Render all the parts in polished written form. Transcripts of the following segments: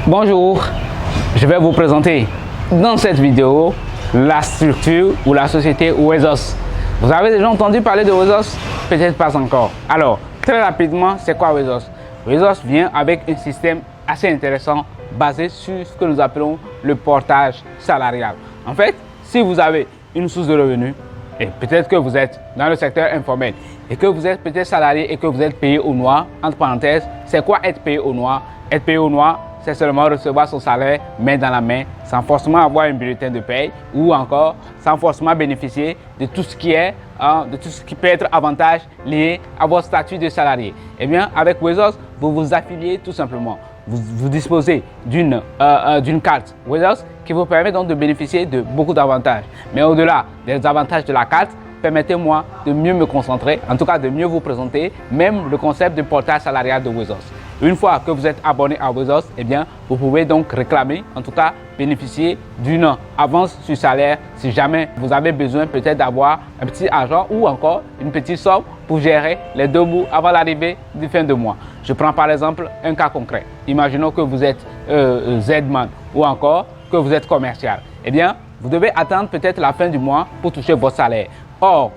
Bonjour, je vais vous présenter dans cette vidéo la structure ou la société Wezos. Vous avez déjà entendu parler de Wezos? Peut-être pas encore. Alors, très rapidement, c'est quoi Wezos? Wezos vient avec un système assez intéressant basé sur ce que nous appelons le portage salarial. En fait, si vous avez une source de revenus et peut-être que vous êtes dans le secteur informel et que vous êtes peut-être salarié et que vous êtes payé au noir, entre parenthèses, c'est quoi être payé au noir? Être payé au noir, c'est seulement recevoir son salaire main dans la main sans forcément avoir un bulletin de paye ou encore sans forcément bénéficier de tout ce qui peut être avantage lié à votre statut de salarié. Eh bien, avec Wezos, vous vous affiliez tout simplement. Vous disposez d'une carte Wezos qui vous permet donc de bénéficier de beaucoup d'avantages. Mais au-delà des avantages de la carte, permettez-moi de mieux me concentrer, en tout cas de mieux vous présenter même le concept de portage salarial de Wezos. Une fois que vous êtes abonné à Wezos, eh bien, vous pouvez donc réclamer, en tout cas bénéficier d'une avance sur salaire si jamais vous avez besoin peut-être d'avoir un petit argent ou encore une petite somme pour gérer les deux bouts avant l'arrivée du fin de mois. Je prends par exemple un cas concret. Imaginons que vous êtes Z-man ou encore que vous êtes commercial. Eh bien, vous devez attendre peut-être la fin du mois pour toucher votre salaire. Or,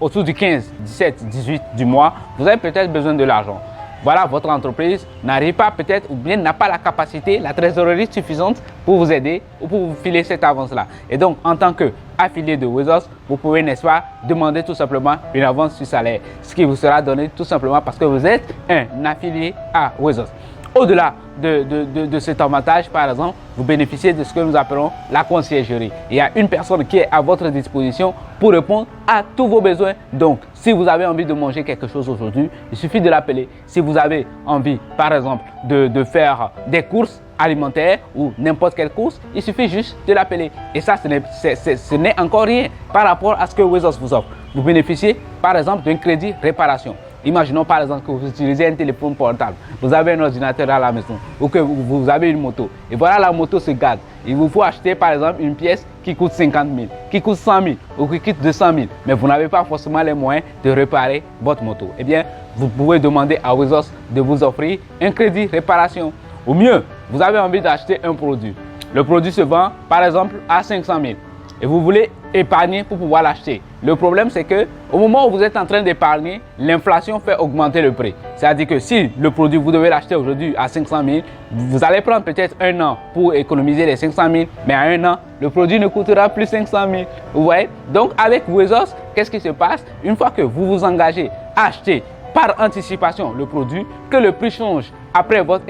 autour du 15, 17, 18 du mois, vous avez peut-être besoin de l'argent. Voilà, votre entreprise n'arrive pas peut-être ou bien n'a pas la capacité, la trésorerie suffisante pour vous aider ou pour vous filer cette avance-là. Et donc, en tant qu'affilié de Wezos, vous pouvez, n'est-ce pas, demander tout simplement une avance sur salaire. Ce qui vous sera donné tout simplement parce que vous êtes un affilié à Wezos. Au-delà de cet avantage, par exemple, vous bénéficiez de ce que nous appelons la conciergerie. Il y a une personne qui est à votre disposition pour répondre à tous vos besoins. Donc, si vous avez envie de manger quelque chose aujourd'hui, il suffit de l'appeler. Si vous avez envie, par exemple, de faire des courses alimentaires ou n'importe quelle course, il suffit juste de l'appeler. Et ça, ce n'est encore rien par rapport à ce que Wezos vous offre. Vous bénéficiez, par exemple, d'un crédit réparation. Imaginons par exemple que vous utilisez un téléphone portable, vous avez un ordinateur à la maison ou que vous avez une moto et voilà la moto se gâte. Il vous faut acheter par exemple une pièce qui coûte 50 000, qui coûte 100 000 ou qui coûte 200 000, mais vous n'avez pas forcément les moyens de réparer votre moto. Eh bien, vous pouvez demander à Wezos de vous offrir un crédit réparation. Ou mieux, vous avez envie d'acheter un produit. Le produit se vend par exemple à 500 000 et vous voulez épargner pour pouvoir l'acheter. Le problème, c'est que au moment où vous êtes en train d'épargner, l'inflation fait augmenter le prix. C'est-à-dire que si le produit, vous devez l'acheter aujourd'hui à 500 000, vous allez prendre peut-être un an pour économiser les 500 000, mais à un an, le produit ne coûtera plus 500 000. Vous voyez? Donc, avec Wezos, qu'est-ce qui se passe? Une fois que vous vous engagez à acheter par anticipation le produit, que le prix change après votre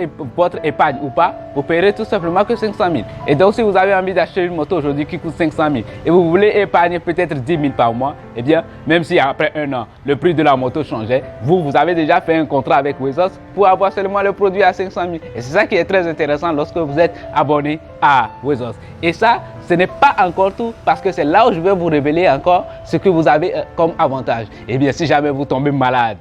épargne ou pas, vous paierez tout simplement que 500 000. Et donc, si vous avez envie d'acheter une moto aujourd'hui qui coûte 500 000 et vous voulez épargner peut-être 10 000 par mois, eh bien, même si après un an, le prix de la moto changeait, vous avez déjà fait un contrat avec Wezos pour avoir seulement le produit à 500 000. Et c'est ça qui est très intéressant lorsque vous êtes abonné à Wezos. Et ça, ce n'est pas encore tout parce que c'est là où je vais vous révéler encore ce que vous avez comme avantage. Eh bien, si jamais vous tombez malade,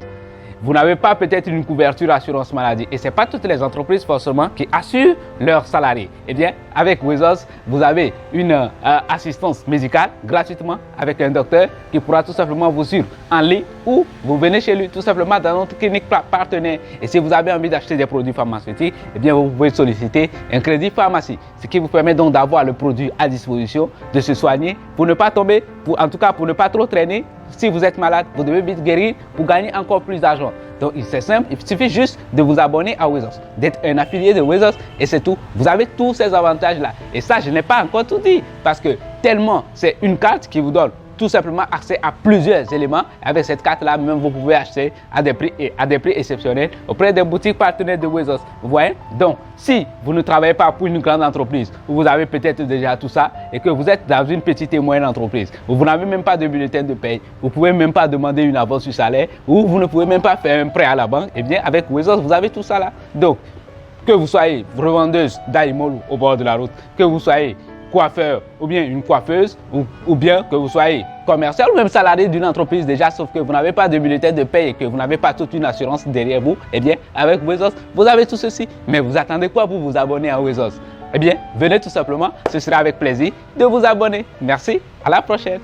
vous n'avez pas peut-être une couverture assurance maladie et ce n'est pas toutes les entreprises forcément qui assurent leurs salariés. Eh bien, avec Wezos, vous avez une assistance médicale gratuitement avec un docteur qui pourra tout simplement vous suivre en ligne ou vous venez chez lui tout simplement dans notre clinique partenaire. Et si vous avez envie d'acheter des produits pharmaceutiques, eh bien, vous pouvez solliciter un crédit pharmacie, ce qui vous permet donc d'avoir le produit à disposition, de se soigner pour ne pas tomber, en tout cas pour ne pas trop traîner. Si vous êtes malade, vous devez vite guérir pour gagner encore plus d'argent. Donc, c'est simple, il suffit juste de vous abonner à Wezos, d'être un affilié de Wezos et c'est tout. Vous avez tous ces avantages-là. Et ça, je n'ai pas encore tout dit parce que tellement c'est une carte qui vous donne tout simplement accès à plusieurs éléments. Avec cette carte-là, même vous pouvez acheter à des prix exceptionnels auprès des boutiques partenaires de Wezos. Vous voyez? Donc, si vous ne travaillez pas pour une grande entreprise, où vous avez peut-être déjà tout ça et que vous êtes dans une petite et moyenne entreprise, où vous n'avez même pas de bulletin de paye, vous ne pouvez même pas demander une avance sur salaire, ou vous ne pouvez même pas faire un prêt à la banque, eh bien, avec Wezos, vous avez tout ça là. Donc, que vous soyez revendeuse d'aliments au bord de la route, que vous soyez coiffeur ou bien une coiffeuse ou bien que vous soyez commercial ou même salarié d'une entreprise déjà, sauf que vous n'avez pas de bulletin de paie et que vous n'avez pas toute une assurance derrière vous, eh bien, avec Wezos, vous avez tout ceci. Mais vous attendez quoi pour vous abonner à Wezos? Eh bien, venez tout simplement, ce sera avec plaisir de vous abonner. Merci, à la prochaine.